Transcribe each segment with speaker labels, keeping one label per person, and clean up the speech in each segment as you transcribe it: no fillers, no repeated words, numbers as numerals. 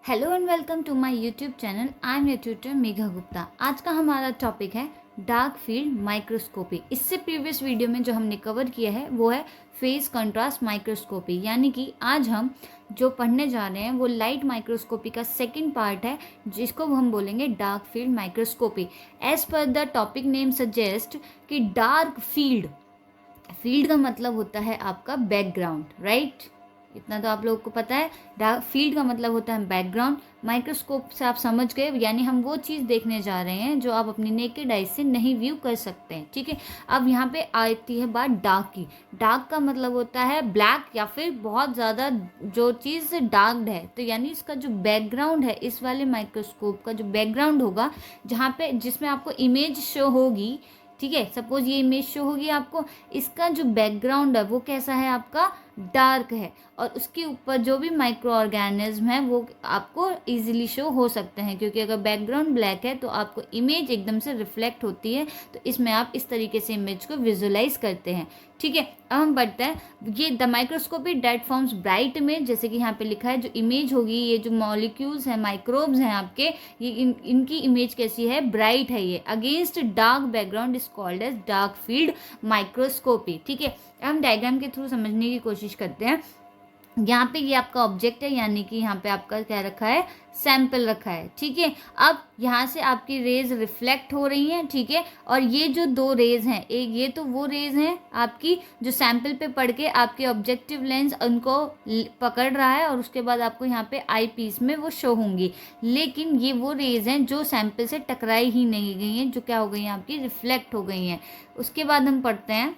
Speaker 1: Hello and welcome to my YouTube channel. I am your tutor Megha Gupta. आज का हमारा topic है डार्क फील्ड माइक्रोस्कोपी। इससे प्रीवियस वीडियो में जो हमने कवर किया है वो है फेज कंट्रास्ट माइक्रोस्कोपी, यानी कि आज हम जो पढ़ने जा रहे हैं वो लाइट माइक्रोस्कोपी का सेकंड पार्ट है, जिसको हम बोलेंगे dark field microscopy. As per the topic name suggest कि डार्क फील्ड का मतलब होता है आपका बैकग्राउंड, राइट? इतना तो आप लोगों को पता है। डार्क फील्ड का मतलब होता है बैकग्राउंड। माइक्रोस्कोप से आप समझ गए, यानी हम वो चीज़ देखने जा रहे हैं जो आप अपनी नेकेड आई से नहीं व्यू कर सकते हैं, ठीक है। अब यहाँ पे आती है बात डार्क की। डार्क का मतलब होता है ब्लैक या फिर बहुत ज़्यादा जो चीज़ डार्कड है, तो यानी इसका जो बैकग्राउंड है, इस वाले माइक्रोस्कोप का जो बैकग्राउंड होगा, जहाँ पे जिसमें आपको इमेज शो होगी, ठीक है। सपोज ये इमेज शो होगी आपको, इसका जो बैकग्राउंड है वो कैसा है आपका, डार्क है, और उसके ऊपर जो भी माइक्रो ऑर्गेनिज्म है वो आपको इजीली शो हो सकते हैं, क्योंकि अगर बैकग्राउंड ब्लैक है तो आपको इमेज एकदम से रिफ्लेक्ट होती है। तो इसमें आप इस तरीके से इमेज को विजुलाइज करते हैं, ठीक है। अब हम बढ़ते हैं, ये the microscopy that forms bright image, जैसे कि यहाँ पे लिखा है, जो इमेज होगी, ये जो मॉलिक्यूल्स हैं, माइक्रोब्स हैं आपके, ये इनकी इमेज कैसी है, ब्राइट है ये, against dark background is called as dark field microscopy, ठीक है। हम डायग्राम के थ्रू समझने की कोशिश करते हैं। यहाँ पे ये आपका ऑब्जेक्ट है, यानी कि यहाँ पे आपका क्या रखा है, सैंपल रखा है, ठीक है। अब यहाँ से आपकी रेज रिफ्लेक्ट हो रही हैं, ठीक है। और ये जो दो रेज हैं, एक ये तो वो रेज हैं आपकी जो सैंपल पे पड़ के आपके ऑब्जेक्टिव लेंस उनको पकड़ रहा है, और उसके बाद आपको यहाँ पे आई पीस में वो शो होंगी। लेकिन ये वो रेज हैं जो सैंपल से टकराई ही नहीं गई हैं, जो क्या हो गई हैं आपकी, रिफ्लेक्ट हो गई हैं। उसके बाद हम पढ़ते हैं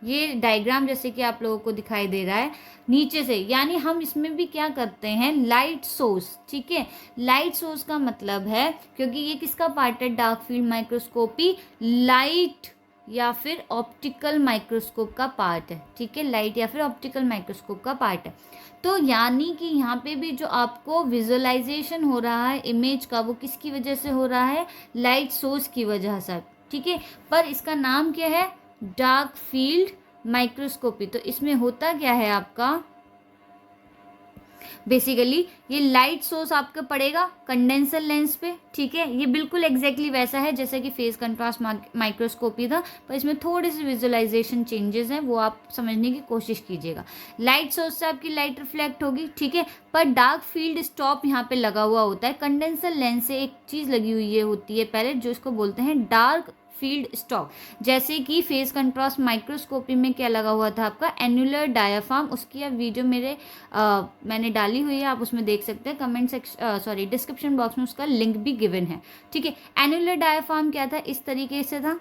Speaker 1: ये डायग्राम जैसे कि आप लोगों को दिखाई दे रहा है नीचे से, यानी हम इसमें भी क्या करते हैं, लाइट सोर्स, ठीक है। लाइट सोर्स का मतलब है, क्योंकि ये किसका पार्ट है, डार्क फील्ड माइक्रोस्कोपी लाइट या फिर ऑप्टिकल माइक्रोस्कोप का पार्ट है, ठीक है। लाइट या फिर ऑप्टिकल माइक्रोस्कोप का पार्ट है। तो यानी कि यहाँ पे भी जो आपको विजुअलाइजेशन हो रहा है इमेज का, वो किसकी वजह से हो रहा है, लाइट सोर्स की वजह से, ठीक है। पर इसका नाम क्या है, डार्क फील्ड माइक्रोस्कोपी। तो इसमें होता क्या है आपका, बेसिकली ये लाइट सोर्स आपका पड़ेगा कंडेंसर लेंस पे, ठीक है। ये बिल्कुल एग्जैक्टली वैसा है जैसे कि फेज कंट्रास्ट माइक्रोस्कोपी था, पर इसमें थोड़ी सी विजुअलाइजेशन चेंजेस हैं, वो आप समझने की कोशिश कीजिएगा। लाइट सोर्स से आपकी लाइट रिफ्लेक्ट होगी, ठीक है। पर डार्क फील्ड स्टॉप यहाँ पे लगा हुआ होता है। कंडेंसर लेंस से एक चीज़ लगी हुई होती है पहले, जो इसको बोलते हैं डार्क फील्ड स्टॉप। जैसे कि फेज कंट्रास्ट माइक्रोस्कोपी में क्या लगा हुआ था आपका, एन्युलर डायाफ्राम। उसकी अब वीडियो मैंने डाली हुई है, आप उसमें देख सकते हैं। कमेंट सेक्शन डिस्क्रिप्शन बॉक्स में उसका लिंक भी गिवन है, ठीक है। एन्युलर डायाफ्राम क्या था, इस तरीके से था।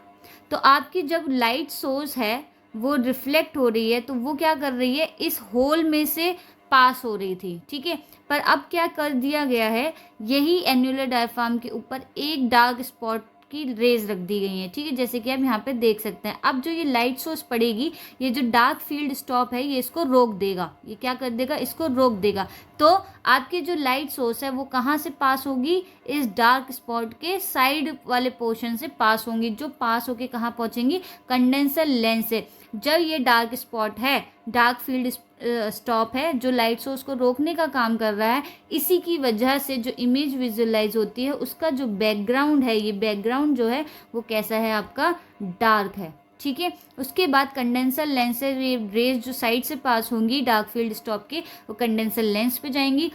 Speaker 1: तो आपकी जब लाइट सोर्स है वो रिफ्लेक्ट हो रही है, तो वो क्या कर रही है, इस होल में से पास हो रही थी, ठीक है। पर अब क्या कर दिया गया है, यही एन्युलर डायफ्राम के ऊपर एक डार्क स्पॉट की रेज रख दी गई है, ठीक है, जैसे कि आप यहाँ पे देख सकते हैं। अब जो ये लाइट सोर्स पड़ेगी, ये जो डार्क फील्ड स्टॉप है, ये इसको रोक देगा। ये क्या कर देगा, इसको रोक देगा। तो आपकी जो लाइट सोर्स है वो कहाँ से पास होगी, इस डार्क स्पॉट के साइड वाले पोर्शन से पास होंगी, जो पास होके कहाँ पहुँचेंगी, कंडेंसर लेंस से। जब ये डार्क स्पॉट है, डार्क फील्ड स्टॉप है, जो लाइट सोर्स को रोकने का काम कर रहा है, इसी की वजह से जो इमेज विजुअलाइज होती है, उसका जो बैकग्राउंड है, ये बैकग्राउंड जो है वो कैसा है आपका, डार्क है, ठीक है। उसके बाद कंडेंसर लेंस से रेज जो साइड से पास होंगी डार्क फील्ड स्टॉप के, वो कंडेंसर लेंस पे जाएंगी।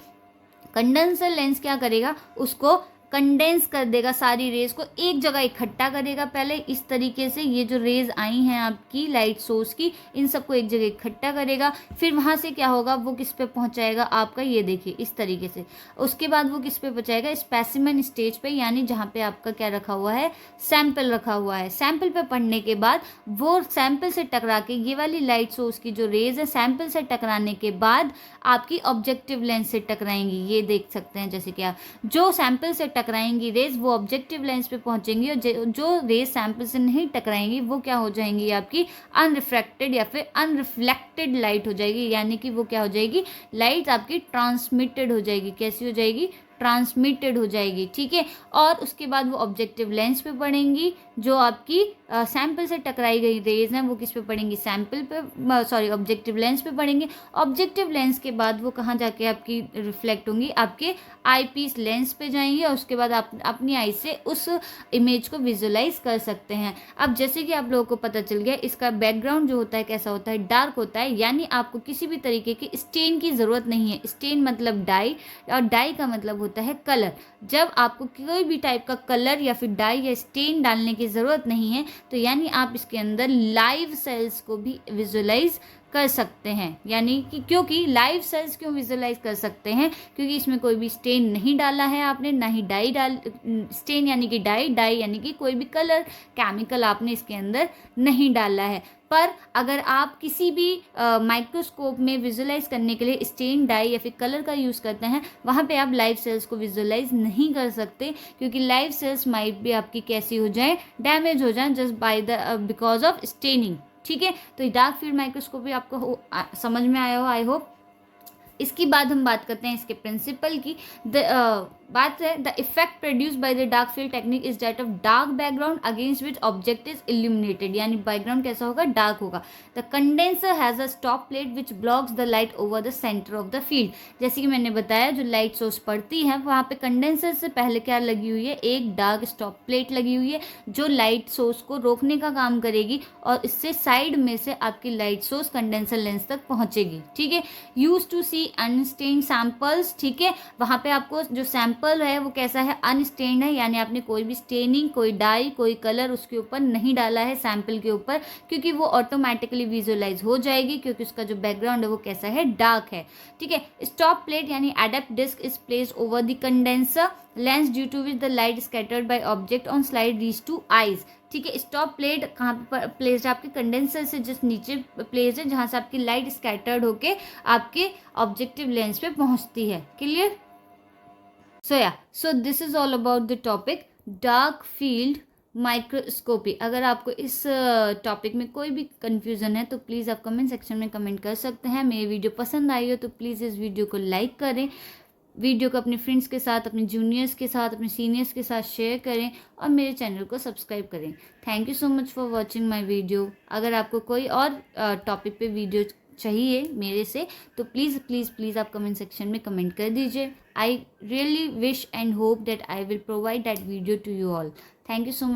Speaker 1: कंडेंसर लेंस क्या करेगा, उसको कंडेंस कर देगा, सारी रेज को एक जगह इकट्ठा करेगा। पहले इस तरीके से ये जो रेज आई हैं आपकी लाइट सोर्स की, इन सबको एक जगह इकट्ठा करेगा। फिर वहाँ से क्या होगा, वो किस पे पहुँचाएगा आपका, ये देखिए इस तरीके से। उसके बाद वो किस पे पहुँचाएगा, स्पेसिमेन स्टेज पे, यानी जहाँ पे आपका क्या रखा हुआ है, सैंपल रखा हुआ है। सैंपल पे पढ़ने के बाद वो सैंपल से टकरा के, ये वाली लाइट सोर्स की जो रेज है, सैंपल से टकराने के बाद आपकी ऑब्जेक्टिव लेंस से टकराएंगी। ये देख सकते हैं, जैसे कि आप जो सैंपल से टकराएंगी रेज, वो ऑब्जेक्टिव लेंस पे पहुंचेंगी, और जो रेज सैंपल से नहीं टकराएंगी वो क्या हो जाएंगी, आपकी अनरिफ्रैक्टेड या फिर अनरिफ्लेक्टेड लाइट हो जाएगी। यानी कि वो क्या हो जाएगी, लाइट आपकी ट्रांसमिटेड हो जाएगी। कैसी हो जाएगी, ट्रांसमिटेड हो जाएगी, ठीक है। और उसके बाद वो ऑब्जेक्टिव लेंस पे पड़ेंगी, जो आपकी सैंपल से टकराई गई रेज हैं वो किस पे पड़ेंगी, सैंपल पे, सॉरी ऑब्जेक्टिव लेंस पे पड़ेंगे। ऑब्जेक्टिव लेंस के बाद वो कहाँ जाके आपकी रिफ्लेक्ट होंगी, आपके आई पीस लेंस पे जाएंगी और उसके बाद आप अपनी आई से उस इमेज को विजुलाइज कर सकते हैं। अब जैसे कि आप लोगों को पता चल गया, इसका बैकग्राउंड जो होता है कैसा होता है, डार्क होता है, यानी आपको किसी भी तरीके की स्टेन की ज़रूरत नहीं है। स्टेन मतलब डाई, और डाई का मतलब होता है कलर। जब आपको कोई भी टाइप का कलर या फिर डाई या स्टेन डालने की ज़रूरत नहीं है, तो यानी आप इसके अंदर लाइव सेल्स को भी विजुलाइज कर सकते हैं। यानी कि क्योंकि लाइव सेल्स क्यों विजुलाइज कर सकते हैं, क्योंकि इसमें कोई भी स्टेन नहीं डाला है आपने, ना ही डाई डाल, स्टेन यानी कि डाई, डाई यानी कि कोई भी कलर केमिकल आपने इसके अंदर नहीं डाला है। पर अगर आप किसी भी माइक्रोस्कोप में विजुलाइज करने के लिए स्टेन, डाई या फिर कलर का यूज़ करते हैं, वहाँ पे आप लाइव सेल्स को विजुलाइज नहीं कर सकते, क्योंकि लाइव सेल्स माइट भी आपकी कैसी हो जाए, डैमेज हो जाए just by the because of staining. ठीक है, तो डार्क फील्ड माइक्रोस्कोपी आपको समझ में आया हो, आई होप। इसकी बाद हम बात करते हैं इसके प्रिंसिपल की। बात है the effect produce by the dark field technique is that of dark background against which object is illuminated, यानी बैकग्राउंड कैसा होगा, डार्क होगा। The condenser has a stop plate which blocks the light over the centre of the field. जैसे कि मैंने बताया, जो light source पड़ती है वहाँ पे कंडेंसर से पहले क्या लगी हुई है, एक डार्क स्टॉप प्लेट लगी हुई है जो लाइट सोर्स को रोकने का काम करेगी, और इससे साइड में से आपकी लाइट सोर्स कंडेंसर लेंस तक पहुंचेगी। ठीक है, use to C unstained samples. ठीक है, वहाँ पे आपको जो सैंपल है वो कैसा है, अनस्टेन्ड है, यानी आपने कोई भी स्टेनिंग, कोई डाई, कोई कलर उसके ऊपर नहीं डाला है सैंपल के ऊपर, क्योंकि वो ऑटोमेटिकली विजुलाइज हो जाएगी, क्योंकि उसका जो बैकग्राउंड है वो कैसा है, डार्क है। ठीक है, स्टॉप प्लेट यानी adept disc is placed over the condenser lens due to which the light scattered by object on slide reach to eyes. ठीक है, स्टॉप प्लेट कहाँ पर प्लेस्ड है, आपके कंडेंसर से जस्ट नीचे प्लेस्ड है, जहाँ से आपकी लाइट स्कैटर्ड होके आपके ऑब्जेक्टिव लेंस पे पहुँचती है। Clear? So this is all about the topic dark field microscopy. अगर आपको इस टॉपिक में कोई भी कन्फ्यूज़न है तो प्लीज़ आप कमेंट सेक्शन में कमेंट कर सकते हैं। मेरी वीडियो पसंद आई हो तो प्लीज़ इस वीडियो को लाइक करें, वीडियो को अपने फ्रेंड्स के साथ, अपने जूनियर्स के साथ, अपने सीनियर्स के साथ शेयर करें, और मेरे चैनल को सब्सक्राइब करें। Thank you so much for watching my video. अगर आपको कोई और टॉपिक पे वीडियो चाहिए मेरे से तो प्लीज़ प्लीज़ प्लीज़ आप कमेंट सेक्शन में कमेंट कर दीजिए। I really wish and hope that I will provide that video to you all. Thank you so much.